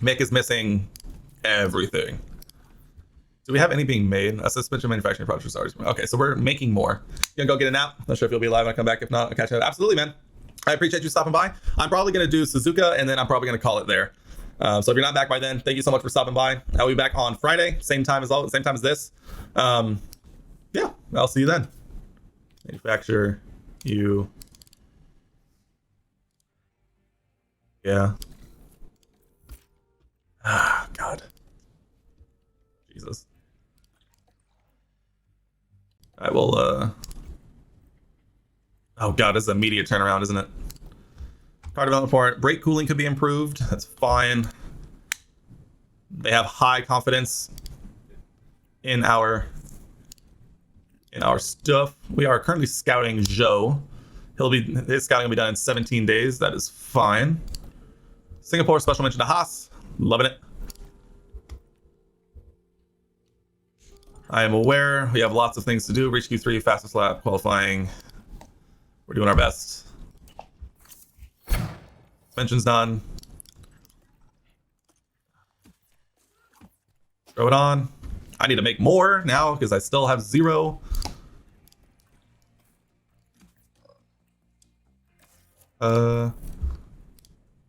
Mick is missing everything. Do we have any being made? A suspension manufacturing project starts. Okay, so we're making more. You gonna go get a nap? Not sure if you'll be live when I come back. If not, I'll catch you. Absolutely, man. I appreciate you stopping by. I'm probably gonna do Suzuka, and then I'm probably gonna call it there. So if you're not back by then, thank you so much for stopping by. I'll be back on Friday, same time as this. Yeah, I'll see you then. Manufacture you. Yeah. Ah, God. Jesus. I will, oh God, this is an immediate turnaround, isn't it? Car development for brake cooling could be improved. That's fine. They have high confidence in our stuff. We are currently scouting Joe. His scouting will be done in 17 days. That is fine. Singapore, special mention to Haas. Loving it. I am aware we have lots of things to do. Reach Q3, fastest lap, qualifying. We're doing our best. Suspension's done. Throw it on. I need to make more now because I still have 0. If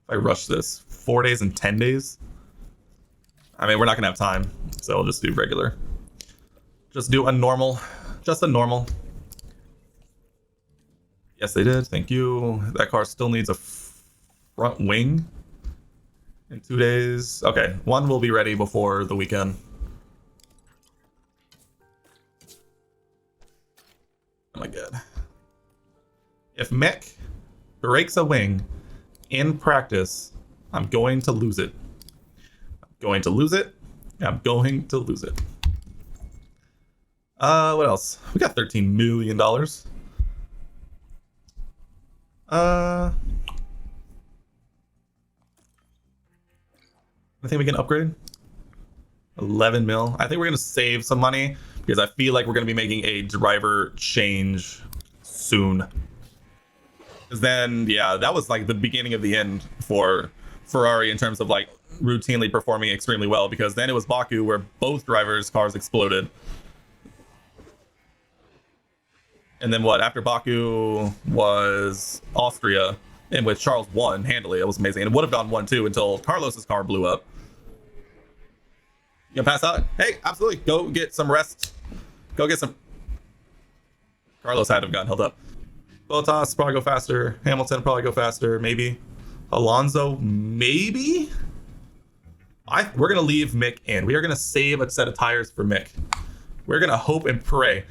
I rush this, 4 days and 10 days. I mean, we're not gonna have time, so I'll just do regular. Just do a normal. Just a normal. Yes, they did. Thank you. That car still needs a front wing in 2 days. Okay, one will be ready before the weekend. Oh my God. If Mick breaks a wing in practice, I'm going to lose it. I'm going to lose it. I'm going to lose it. What else? We got $13 million. I think we can upgrade. 11 mil. I think we're going to save some money because I feel like we're going to be making a driver change soon. Because then, yeah, that was like the beginning of the end for Ferrari in terms of like routinely performing extremely well, because then it was Baku where both drivers' cars exploded. And then what? After Baku was Austria, in which Charles won handily. It was amazing. And it would have gone 1-2 until Carlos's car blew up. You gonna pass out? Hey, absolutely. Go get some rest. Go get some. Carlos had to have gotten held up. Bottas probably go faster. Hamilton probably go faster. Maybe. Alonso, maybe. We're gonna leave Mick in. We are gonna save a set of tires for Mick. We're gonna hope and pray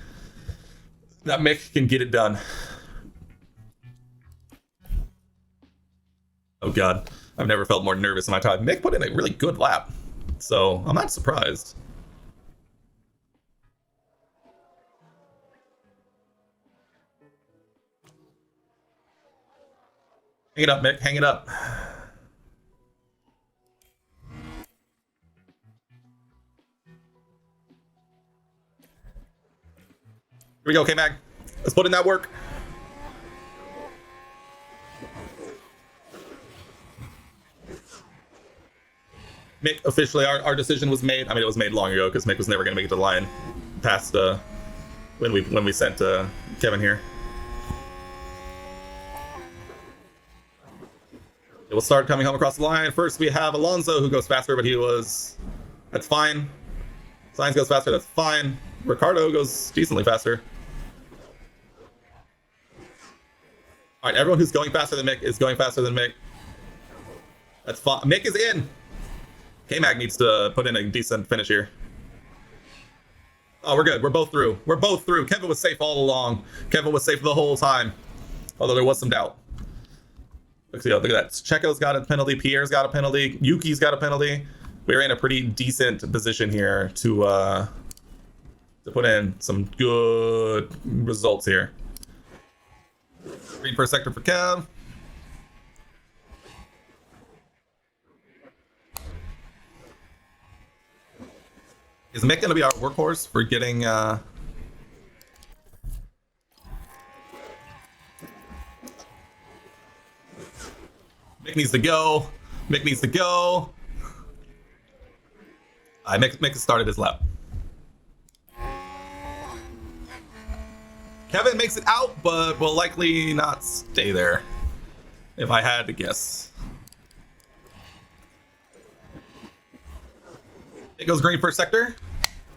that Mick can get it done. Oh God, I've never felt more nervous in my time. Mick put in a really good lap, so I'm not surprised. Hang it up, Mick. Hang it up. Here we go, K-Mag. Let's put in that work. Mick, officially, our decision was made. I mean, it was made long ago because Mick was never going to make it to the line past when we sent Kevin here. It will start coming home across the line. First, we have Alonso, who goes faster, but that's fine. Sainz goes faster, that's fine. Ricardo goes decently faster. All right, everyone who's going faster than Mick is going faster than Mick. That's fine. Mick is in. K-Mag needs to put in a decent finish here. Oh, we're good. We're both through. We're both through. Kevin was safe all along. Kevin was safe the whole time, although there was some doubt. Look at that. Checo's got a penalty. Pierre's got a penalty. Yuki's got a penalty. We're in a pretty decent position here to put in some good results here. Green per sector for Kev. Is Mick going to be our workhorse for getting... Mick needs to go. Mick needs to go. Mick started his lap. Kevin makes it out, but will likely not stay there, if I had to guess. It goes green first sector.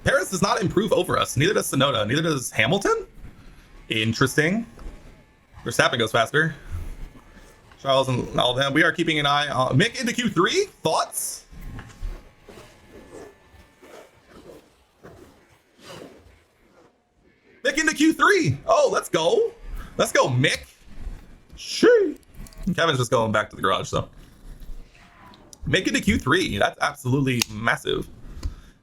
Paris does not improve over us. Neither does Sonoda. Neither does Hamilton. Interesting. Verstappen goes faster. Charles and all of them. We are keeping an eye on Mick into Q3. Thoughts? Mick into Q3. Oh, let's go. Let's go, Mick. Shoo. Kevin's just going back to the garage, so. Mick into Q3. That's absolutely massive.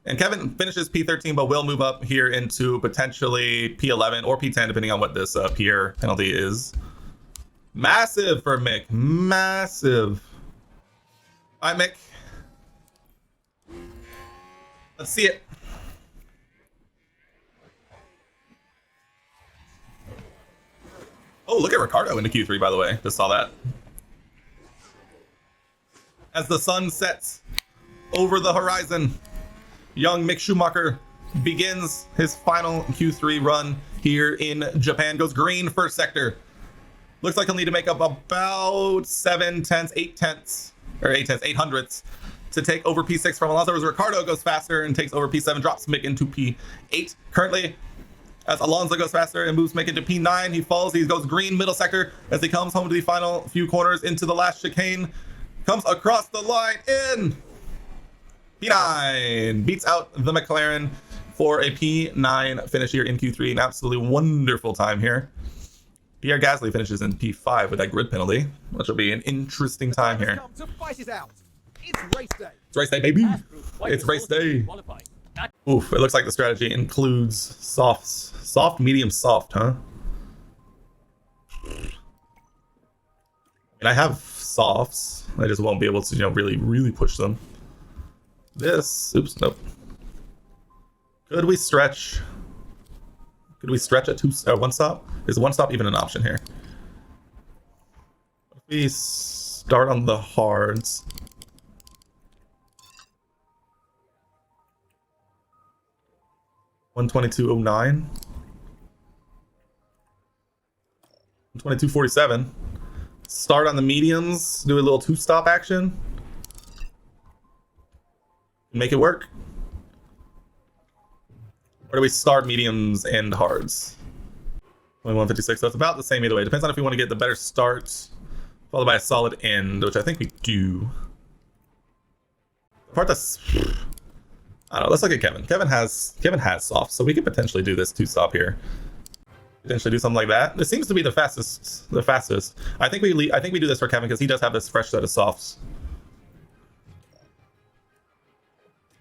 And Kevin finishes P13, but will move up here into potentially P11 or P10, depending on what this Pierre penalty is. Massive for Mick. Massive. All right, Mick. Let's see it. Oh, look at Ricardo into Q3, by the way. Just saw that. As the sun sets over the horizon, young Mick Schumacher begins his final Q3 run here in Japan. Goes green first sector. Looks like he'll need to make up about 8 hundredths to take over P6 from Alonso. As Ricardo goes faster and takes over P7, drops Mick into P8. Currently, as Alonso goes faster and moves Mick into P9, he falls. He goes green middle sector as he comes home to the final few corners into the last chicane. Comes across the line in P9. Beats out the McLaren for a P9 finish here in Q3. An absolutely wonderful time here. Pierre Gasly finishes in P5 with that grid penalty, which will be an interesting time here. It's race day. It's race day, baby. It's race day. Oof, it looks like the strategy includes softs. Soft, medium, soft, huh? I mean, I have softs. I just won't be able to, really push them. This, oops, nope. Could we stretch? Could we stretch at one stop? Is one stop even an option here? If we start on the hards. $122.09. $122.47. Start on the mediums. Do a little two-stop action. Make it work. Or do we start mediums and hards? 21.56. So it's about the same either way. Depends on if we want to get the better start, followed by a solid end, which I think we do. The part that's, I don't know. Let's look at Kevin. Kevin has soft, so we could potentially do this two-stop here. Potentially do something like that. This seems to be the fastest. I think we do this for Kevin because he does have this fresh set of softs.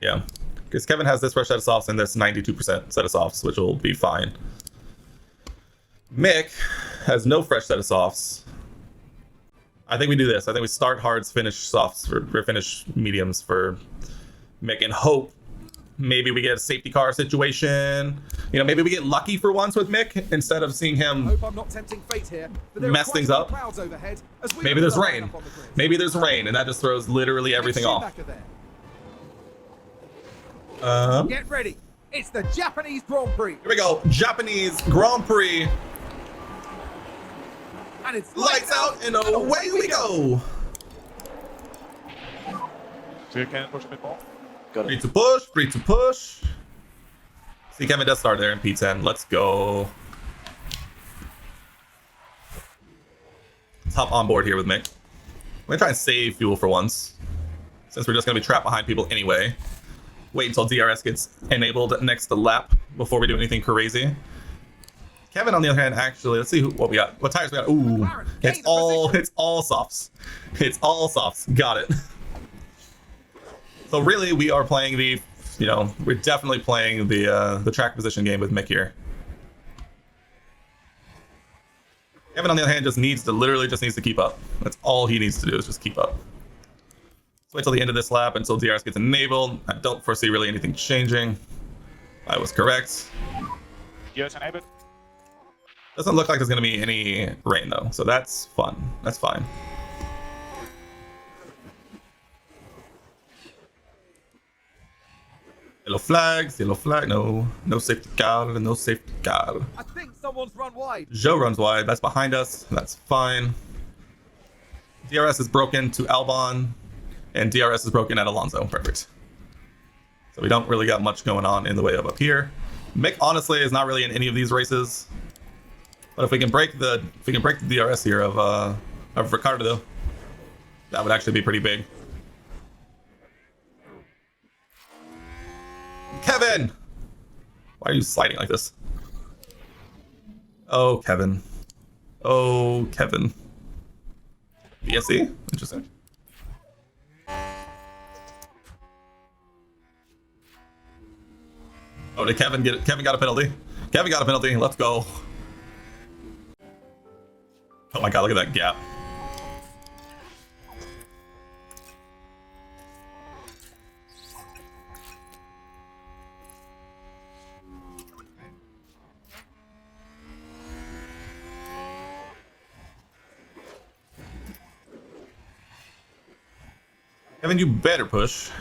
Yeah, because Kevin has this fresh set of softs and this 92% set of softs, which will be fine. Mick has no fresh set of softs. I think we do this. I think we start hards, finish softs, or finish mediums for Mick, and hope maybe we get a safety car situation. Maybe we get lucky for once with Mick instead of seeing him mess things up. Maybe there's rain. Maybe there's rain, and that just throws literally everything off. Get ready. It's the Japanese Grand Prix. Here we go. Japanese Grand Prix. And it's lights out and away we go. So you can push a bit more. Got it. Free to push. See, Kevin does start there in P10. Let's go. Let's hop on board here with Mick. I'm gonna try and save fuel for once, since we're just gonna be trapped behind people anyway. Wait until DRS gets enabled next lap before we do anything crazy. Kevin, on the other hand, actually, let's see what we got. What tires we got? Ooh, it's all softs. It's all softs. Got it. So really, we are playing we're definitely playing the track position game with Mick here. Kevin, on the other hand, literally just needs to keep up. That's all he needs to do is just keep up. Let's wait till the end of this lap until DRS gets enabled. I don't foresee really anything changing. I was correct. Yes, enabled. Doesn't look like there's going to be any rain though, so that's fun. That's fine. Yellow flag. No safety car. No safety car. I think someone's run wide. Joe runs wide. That's behind us. That's fine. DRS is broken to Albon, and DRS is broken at Alonso. Perfect. So we don't really got much going on in the way of up here. Mick honestly is not really in any of these races, but if we can break the DRS here of Ricardo, that would actually be pretty big. Kevin, why are you sliding like this? Oh, Kevin. Oh, Kevin. VSC? Interesting. Oh, did Kevin get it? Kevin got a penalty. Kevin got a penalty. Let's go. Oh my god, look at that gap. Kevin, you better push.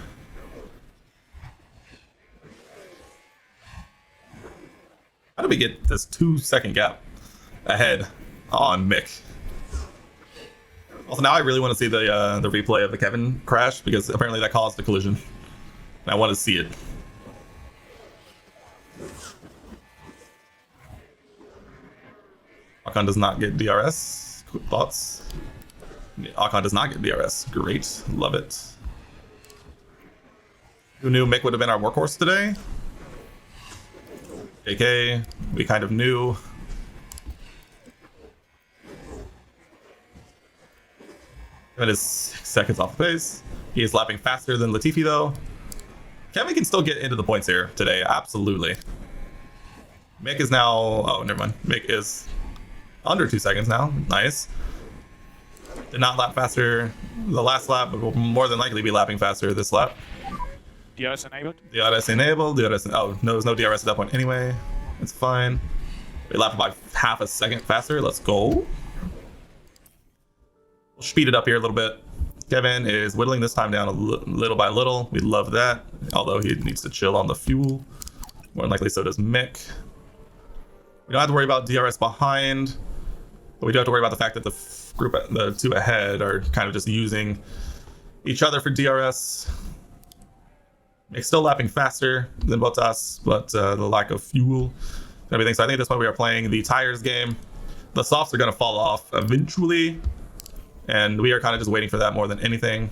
How did we get this 2-second gap ahead on Mick? Also, now I really want to see the replay of the Kevin crash because apparently that caused a collision. And I want to see it. Ocon does not get DRS. Thoughts? Ocon does not get DRS. Great. Love it. Who knew Mick would have been our workhorse today? JK, we kind of knew. Kevin is 6 seconds off the pace. He is lapping faster than Latifi though. Kevin can still get into the points here today, absolutely. Mick is now, oh, never mind. Mick is under 2 seconds now, nice. Did not lap faster the last lap, but will more than likely be lapping faster this lap. DRS enabled. DRS enabled. Oh, no, there's no DRS at that point anyway. It's fine. We lapped by half a second faster. Let's go. We'll speed it up here a little bit. Kevin is whittling this time down little by little. We love that. Although he needs to chill on the fuel. More than likely so does Mick. We don't have to worry about DRS behind. But we do have to worry about the fact that the two ahead are kind of just using each other for DRS. Mick's still lapping faster than Bottas, but the lack of fuel and everything. So I think that's why we are playing the tires game. The softs are going to fall off eventually, and we are kind of just waiting for that more than anything.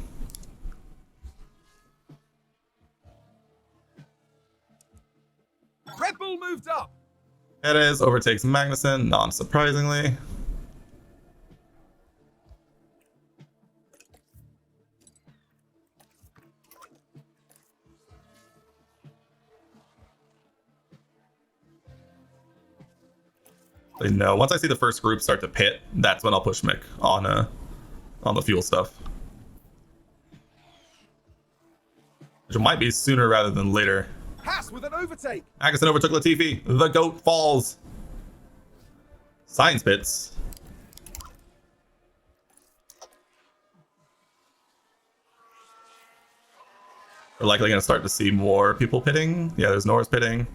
Red Bull moved up. Perez overtakes Magnussen, non-surprisingly. No, once I see the first group start to pit, that's when I'll push Mick on the fuel stuff. Which might be sooner rather than later. Haas with an overtake. Magnussen overtook Latifi. The GOAT falls. Science pits. We're likely going to start to see more people pitting. Yeah, there's Norris pitting.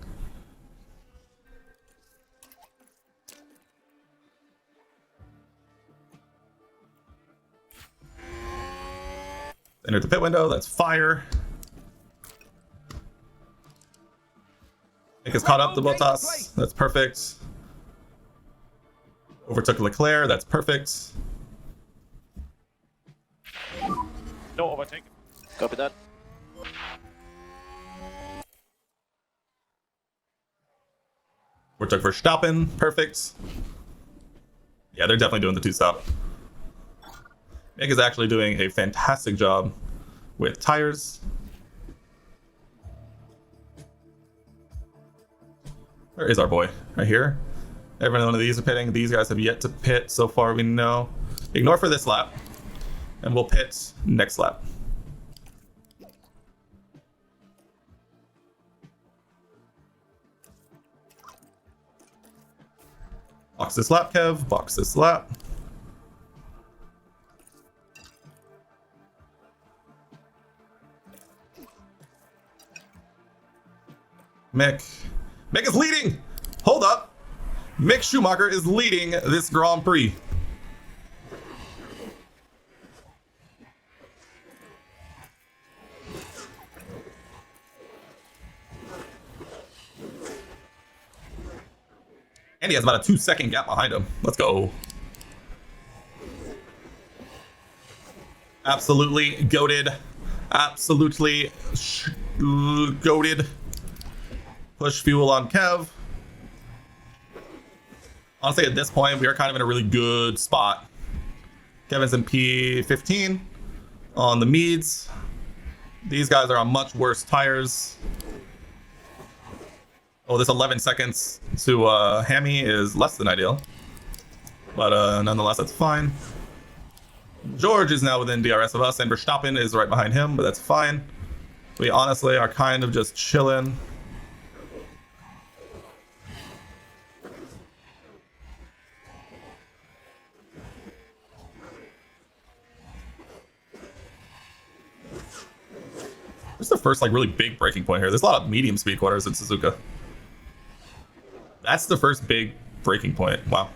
Enter the pit window. That's fire. Nick is caught up to Bottas. That's perfect. Overtook Leclerc. That's perfect. No overtake. Copy that. Overtook Verstappen. Perfect. Yeah, they're definitely doing the two-stop. Mick is actually doing a fantastic job with tires. Where is our boy? Right here. Every one of these are pitting. These guys have yet to pit so far, we know. Ignore for this lap. And we'll pit next lap. Box this lap, Kev. Box this lap. Mick is leading. Hold up. Mick Schumacher is leading this Grand Prix. And he has about a 2-second gap behind him. Let's go. Absolutely goated. Absolutely goated. Push fuel on Kev. Honestly, at this point, we are kind of in a really good spot. Kevin's in P15 on the Meads. These guys are on much worse tires. Oh, this 11 seconds to Hammy is less than ideal. But nonetheless, that's fine. George is now within DRS of us, and Verstappen is right behind him, but that's fine. We honestly are kind of just chilling. This is the first like really big breaking point here. There's a lot of medium speed corners in Suzuka. That's the first big breaking point. Wow.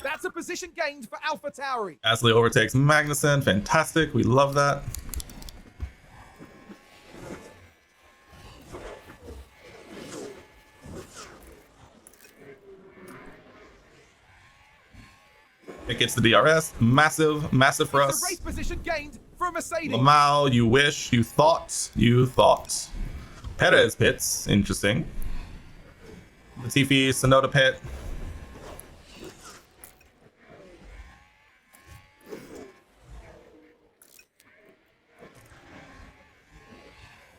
That's a position gained for AlphaTauri. Gasly overtakes Magnussen. Fantastic. We love that. It gets the DRS. Massive, massive for us. It's a race position gained for Mercedes. Lamau, you wish, you thought. Perez pits. Interesting. Latifi, Sonoda pit.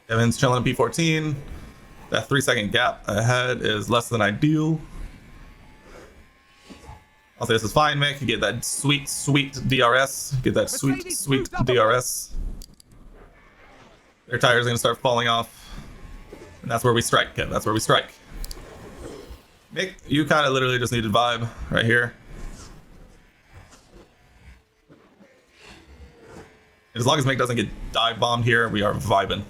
Kevin's chilling at P14. That 3-second gap ahead is less than ideal. I'll say this is fine, Mick. You get that sweet, sweet DRS. Get that sweet, sweet DRS. Their tires are going to start falling off. And that's where we strike, Kev. That's where we strike. Mick, you kind of literally just needed vibe right here. As long as Mick doesn't get dive bombed here, we are vibing.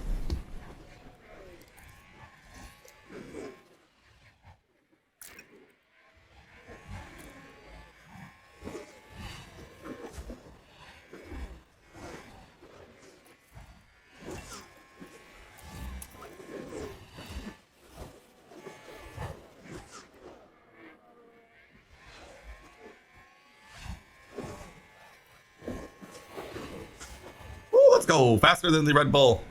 Let's go faster than the Red Bull.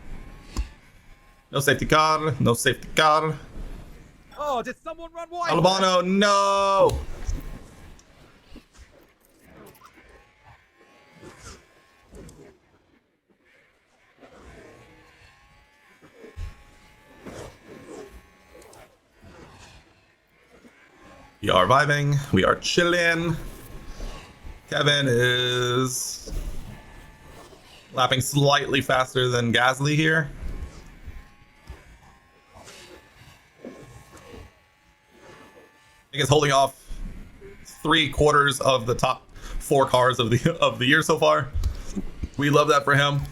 No safety car. No safety car. Oh, did someone run wide? Albano, no. We are vibing. We are chilling. Kevin is lapping slightly faster than Gasly here. I think it's holding off 3/4 of the top 4 cars of the year so far. We love that for him.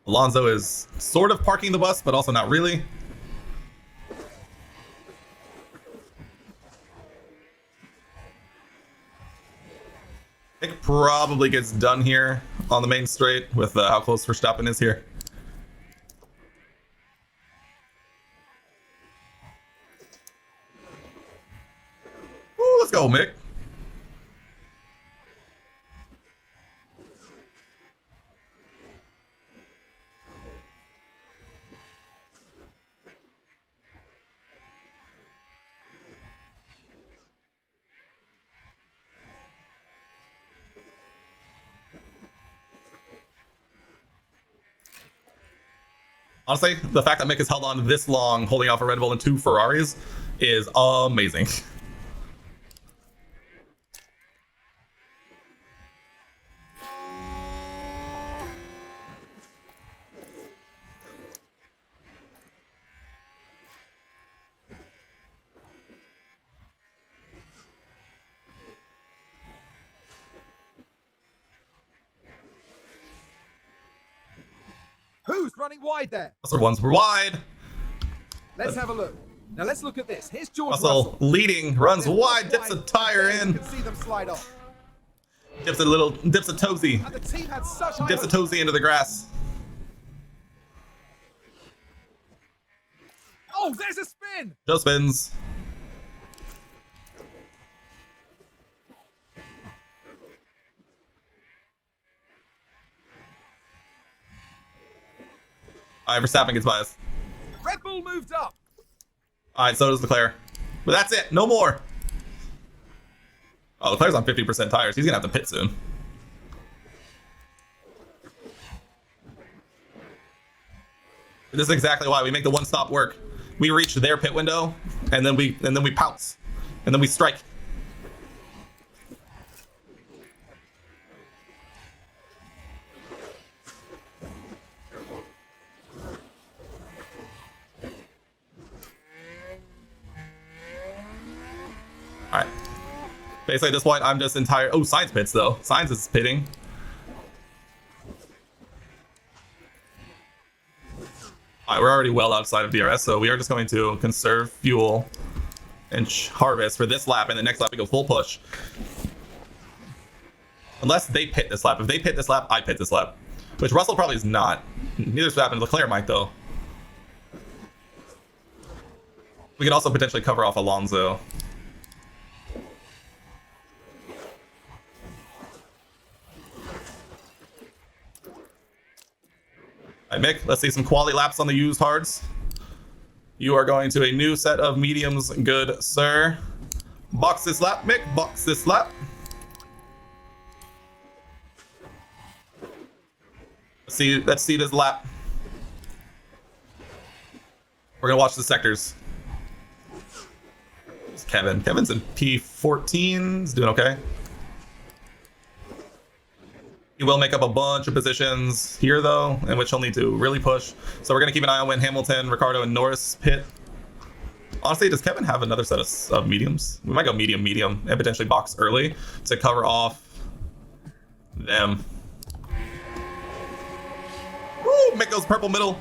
Alonso is sort of parking the bus, but also not really. It probably gets done here on the main straight with how close Verstappen is here. Ooh, let's go, Mick. Honestly, the fact that Mick has held on this long, holding off a Red Bull and 2 Ferraris, is amazing. Who's running wide there? Russell ones were wide. Let's have a look. Now let's look at this. Here's George Russell leading, runs wide, dips a tire You in, can see them slide off. dips a toesy, And the team had such high dips a hopes. toesy into the grass. Oh, there's a spin. Joe spins. All right, Verstappen gets by us. Red Bull moved up. All right, so does Leclerc. But that's it. No more. Oh, Leclerc's on 50% tires. He's going to have to pit soon. This is exactly why we make the one stop work. We reach their pit window, and then we pounce, and then we strike. All right. Basically, at this point, I'm just entire. Oh, Sainz pits though. Sainz is pitting. All right, we're already well outside of DRS, so we are just going to conserve fuel and harvest for this lap, and the next lap we go full push. Unless they pit this lap. If they pit this lap, I pit this lap. Which Russell probably is not. Neither is Verstappen. Leclerc might, though. We could also potentially cover off Alonso. All right, Mick, let's see some quality laps on the used hards. You are going to a new set of mediums, good sir. Box this lap, Mick. Box this lap. Let's see this lap. We're gonna watch the sectors. It's Kevin. Kevin's in P14. He's doing okay. He will make up a bunch of positions here, though, in which he'll need to really push. So we're going to keep an eye on when Hamilton, Ricardo, and Norris pit. Honestly, does Kevin have another set of mediums? We might go medium, medium, and potentially box early to cover off them. Woo! Mick goes purple middle.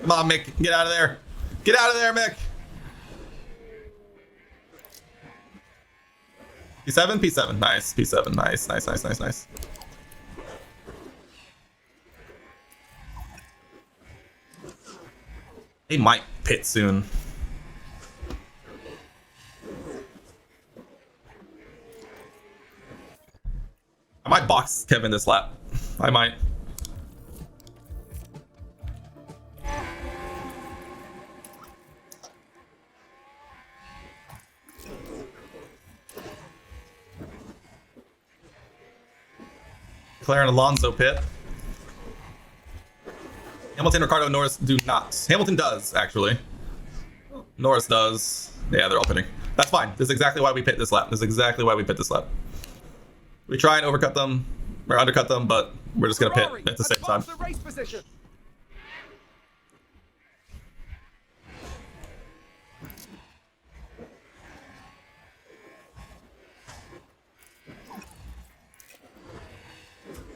Come on, Mick. Get out of there. Get out of there, Mick. P7? P7. Nice. P7. Nice. Nice, nice, nice, nice. They might pit soon. I might box Kevin this lap. I might. Leclerc and Alonso pit. Hamilton, Ricardo, Norris do not. Hamilton does, actually. Norris does. Yeah, they're all pitting. That's fine. This is exactly why we pit this lap. This is exactly why we pit this lap. We try and overcut them, or undercut them, but we're just going to pit at the same time. The race position.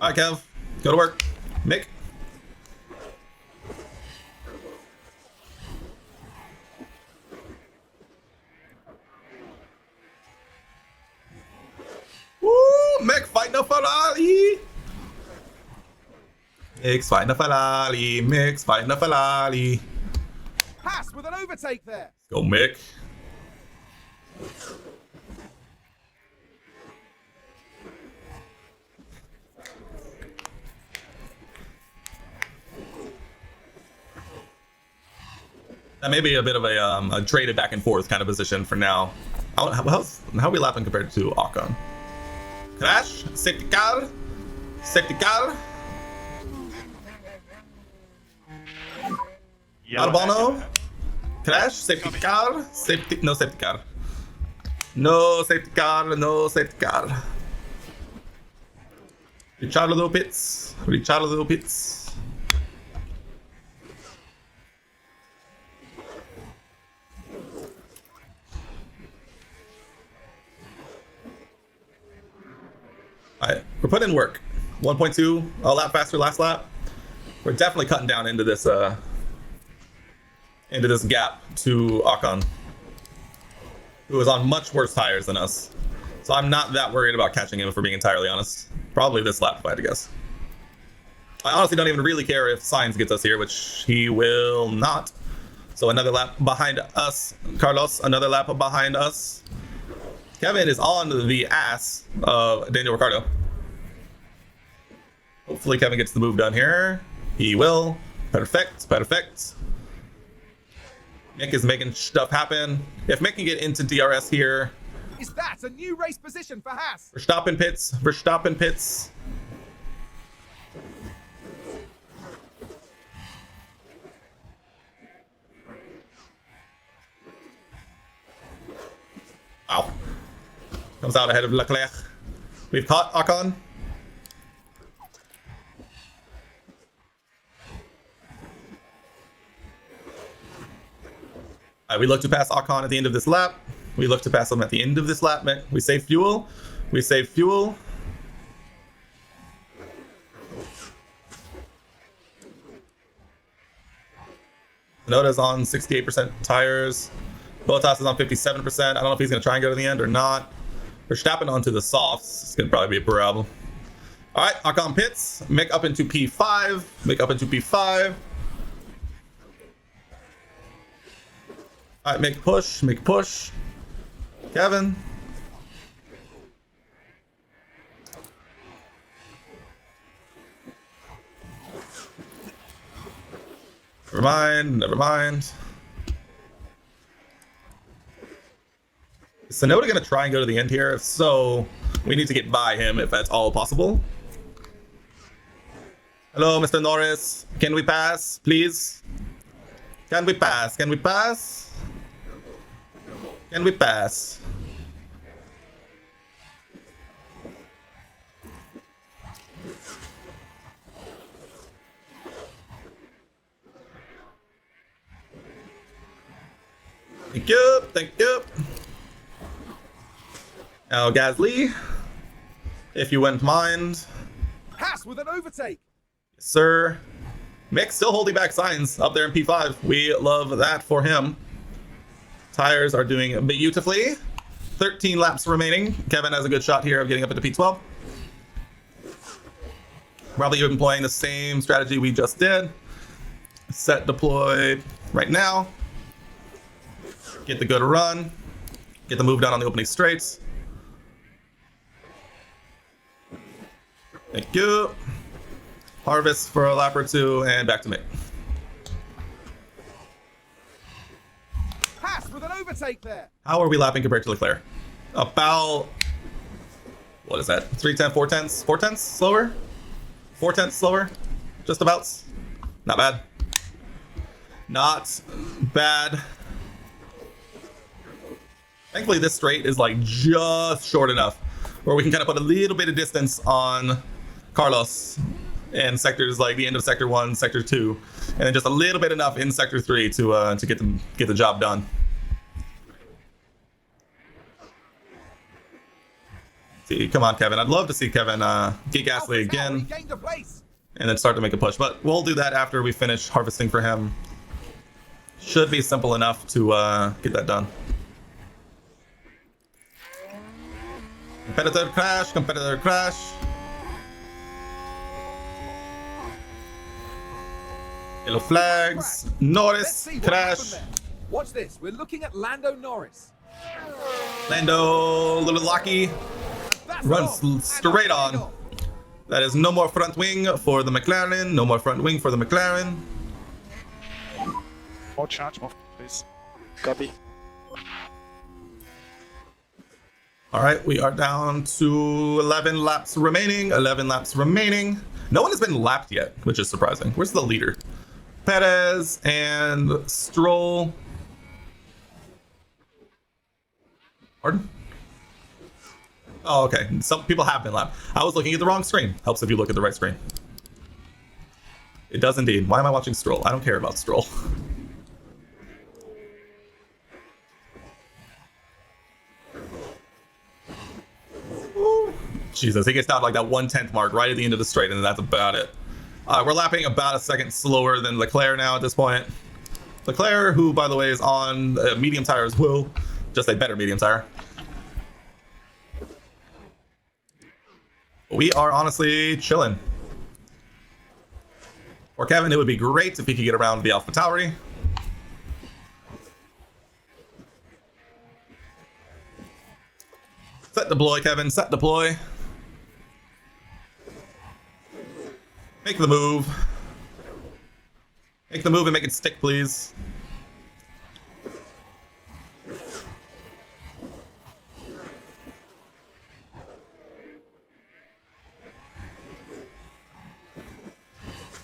All right, Kev. Go to work. Mick. Woo! Mick fighting a Ferrari. Mick's fighting a Ferrari. Mick's fighting a Ferrari. Haas with an overtake there. Go, Mick. That may be a bit of a traded back and forth kind of position for now. How are we lapping compared to Ocon? Crash, safety car, safety car. Albano, crash, safety car, no safety car. No safety car, no safety car. Ricciardo pits, Ricciardo pits. right, we're putting in work. 1.2 a lap faster last lap. We're definitely cutting down into this gap to Ocon, who is on much worse tires than us. So I'm not that worried about catching him, if we're being entirely honest. Probably this lap, if I had to guess. I honestly don't even really care if Sainz gets us here, which he will not. So another lap behind us. Carlos, another lap behind us. Kevin is on the ass of Daniel Ricciardo. Hopefully Kevin gets the move done here. He will. Perfect, perfect. Mick is making stuff happen. If Mick can get into DRS here. Is that a new race position for Haas? Verstappen pits. Verstappen pits. Wow. Comes out ahead of Leclerc. We've caught Ocon. We look to pass Ocon at the end of this lap. We look to pass him at the end of this lap. We save fuel. We save fuel. Noda's on 68% tires. Bottas is on 57%. I don't know if he's going to try and go to the end or not. Verstappen onto the softs. It's going to probably be a problem. All right, Ocon pits. Mick up into P5. Mick up into P5. All right, make push. Make push. Kevin. Never mind. Never mind. Is Sonoda going to try and go to the end here? If so, we need to get by him if that's all possible. Hello, Mr. Norris. Can we pass, please? Can we pass? Can we pass? Can we pass? Thank you. Thank you. Now, Gasly, if you wouldn't mind. Haas with an overtake. Yes, sir. Mick still holding back Sainz up there in P5. We love that for him. Tires are doing beautifully. 13 laps remaining. Kevin has a good shot here of getting up into P12. Probably employing the same strategy we just did. Set deployed right now. Get the good run. Get the move done on the opening straights. Thank you. Harvest for a lap or two and back to Mick. Haas with an overtake there. How are we lapping compared to Leclerc? About, what is that? 3/10, 4/10? 4/10 slower? 4/10 slower? Just about. Not bad. Not bad. Thankfully, this straight is like just short enough where we can kind of put a little bit of distance on Carlos in sectors like the end of sector 1, sector 2, and then just a little bit enough in sector 3 to get the job done. See, come on, Kevin. I'd love to see Kevin get Gasly again and then start to make a push, but we'll do that after we finish harvesting for him. Should be simple enough to get that done. Competitor crash, competitor crash. Yellow flags. Norris crash. Watch this. We're looking at Lando Norris. Lando, little lucky, runs straight on. That is no more front wing for the McLaren. No more front wing for the McLaren. More charge, more please. Copy. All right, we are down to 11 laps remaining. 11 laps remaining. No one has been lapped yet, which is surprising. Where's the leader? Perez and Stroll. Pardon? Oh, okay. Some people have been lapped. I was looking at the wrong screen. Helps if you look at the right screen. It does indeed. Why am I watching Stroll? I don't care about Stroll. Jesus, he gets down to like that 1/10 mark right at the end of the straight, and that's about it. We're lapping about a second slower than Leclerc now at this point. Leclerc, who, by the way, is on medium tire as well. Just a better medium tire. We are honestly chilling. For Kevin, it would be great if he could get around the AlphaTauri. Set deploy, Kevin. Set deploy. Make the move. Make the move and make it stick, please.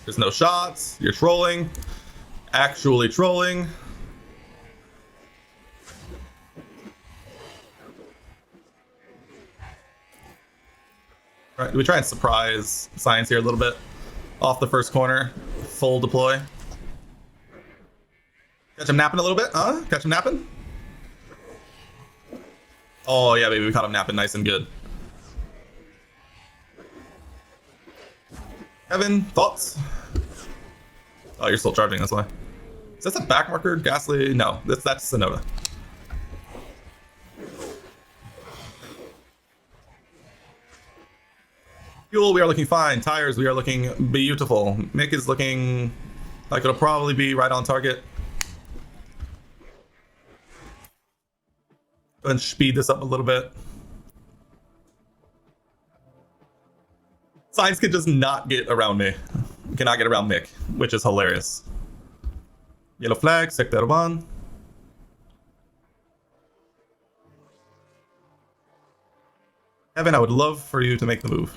There's no shots. You're trolling. Actually trolling. All right, do we try and surprise Science here a little bit? Off the first corner. Full deploy. Catch him napping a little bit, huh? Catch him napping? Oh, yeah, baby, we caught him napping nice and good. Kevin, thoughts? Oh, you're still charging, that's why. Is this a back marker? Gasly? No, that's Sonoda. Fuel, we are looking fine. Tires, we are looking beautiful. Mick is looking like it'll probably be right on target. Go ahead and speed this up a little bit. Sainz can just not get around me. Cannot get around Mick, which is hilarious. Yellow flag, sector 1. Evan, I would love for you to make the move.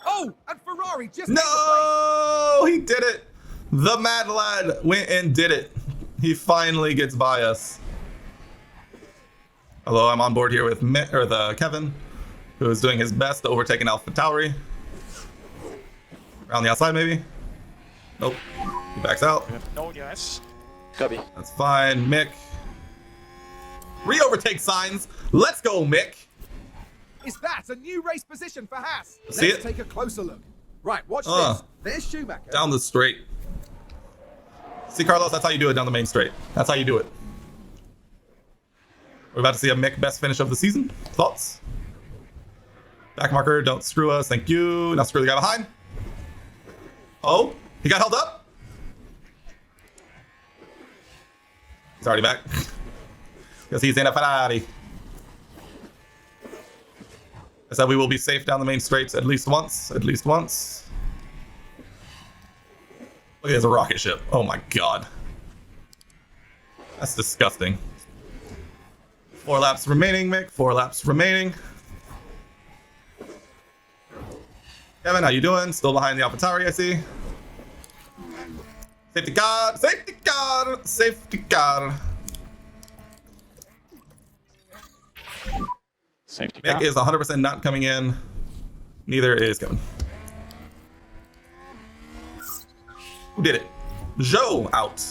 Oh, and Ferrari just No, he did it. The mad lad went and did it. He finally gets by us. Hello, I'm on board here with Kevin, who is doing his best to overtake an AlphaTauri. Around the outside, maybe? Nope. He backs out. No, yes. Copy. That's fine. Mick. Re-overtake signs. Let's go, Mick. Is that a new race position for Haas? See Let's it? take a closer look. Right, watch this. There's Schumacher. Down the straight. See, Carlos, that's how you do it down the main straight. That's how you do it. We're about to see a Mick best finish of the season. Thoughts? Back marker, don't screw us. Thank you. Now screw the guy behind. Oh, he got held up. He's already back. Because he's in a Ferrari. I said we will be safe down the main straights at least once. At least once. Look, there's a rocket ship. Oh my god. That's disgusting. 4 laps remaining, Mick. 4 laps remaining. Kevin, how you doing? Still behind the AlphaTauri, I see. Safety car! Safety car! Safety car! Safety Mick car. is 100% not coming in. Neither is Kevin. Who did it? Joe out.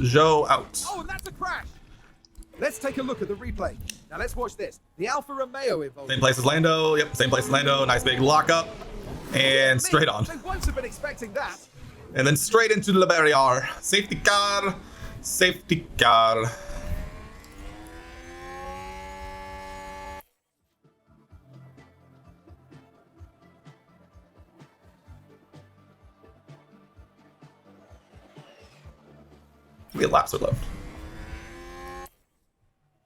Joe out. Oh, and that's a crash. Let's take a look at the replay. Now let's watch this. The Alfa Romeo involved. Same place as Lando. Yep, same place as Lando. Nice big lockup. And straight on. They won't have been expecting that. And then straight into the barrier. Safety car. Safety car. How many laps are left?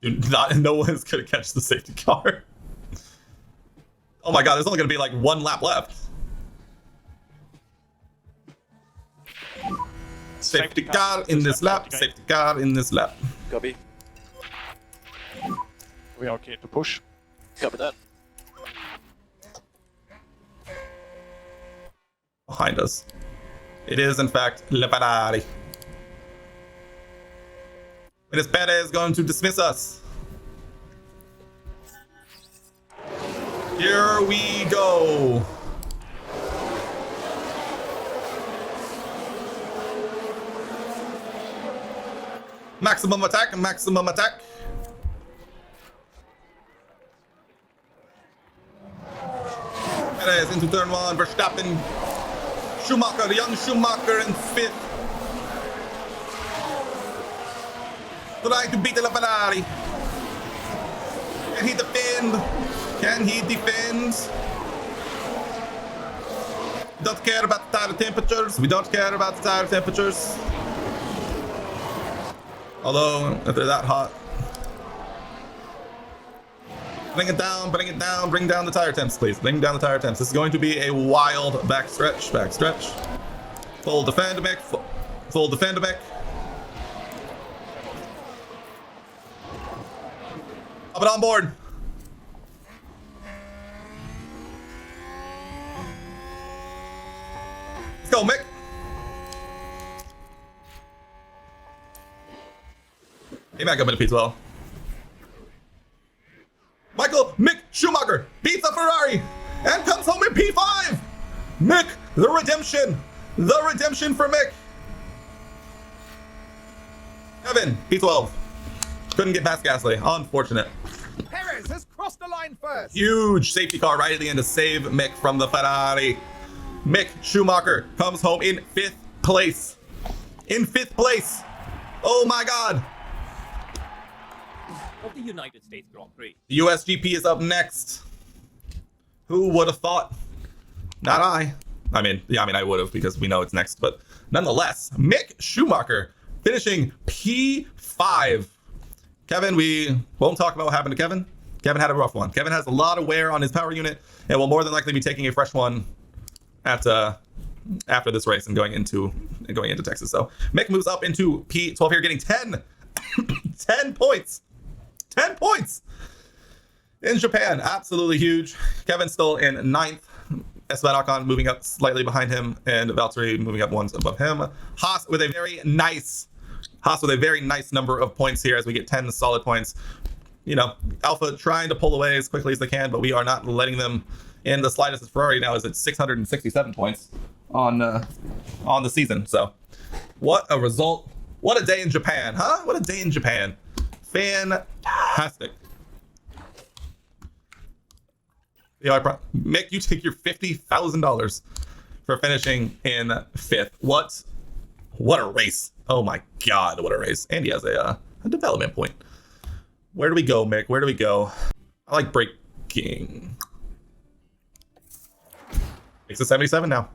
Dude, no one is gonna catch the safety car. Oh my god, there's only gonna be like 1 lap left. Safety car in this lap. Safety car in this lap. Copy. We are okay to push. Copy that. Behind us. It is in fact Le Ferrari. Miss Perez is going to dismiss us. Here we go. Maximum attack, maximum attack. Perez into turn 1, Verstappen. Schumacher, the young Schumacher in 5th. Trying to beat the Ferrari. Can he defend? Can he defend? Don't care about the tire temperatures. We don't care about the tire temperatures. Although, if they're that hot. Bring it down, bring it down, bring down the tire temps, please. Bring down the tire temps. This is going to be a wild backstretch, backstretch. Full defend, Mick. Full defend, Mick. Up and on board. Let's go, Mick. He might come into P12. Mick Schumacher beats a Ferrari and comes home in P5. Mick, the redemption for Mick. Kevin, P12. Couldn't get past Gasly. Unfortunate. Perez has crossed the line first. Huge safety car right at the end to save Mick from the Ferrari. Mick Schumacher comes home in 5th place. In 5th place. Oh my God. Of the United States Grand Prix. The USGP is up next. Who would have thought? Not I. I mean, I would have because we know it's next, but nonetheless, Mick Schumacher finishing P5. Kevin, we won't talk about what happened to Kevin. Kevin had a rough one. Kevin has a lot of wear on his power unit and will more than likely be taking a fresh one after this race and going into Texas. So Mick moves up into P12 here, getting 10 points. 10 points in Japan. Absolutely huge. Kevin still in 9th. Esteban Ocon moving up slightly behind him, and Valtteri moving up 1 above him. Haas with a very nice number of points here as we get 10 solid points. You know, Alpha trying to pull away as quickly as they can, but we are not letting them in the slightest. As Ferrari now is at 667 points on the season. So what a result. What a day in Japan, huh? What a day in Japan. Fantastic. Mick, you take your $50,000 for finishing in 5th. What a race. Oh my God, what a race. And he has a development point. Where do we go, Mick? Where do we go? I like braking. It's a 77 now.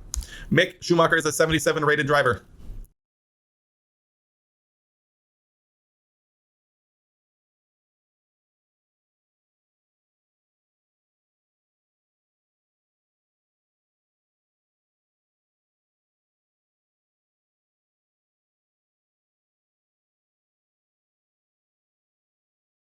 Mick Schumacher is a 77 rated driver.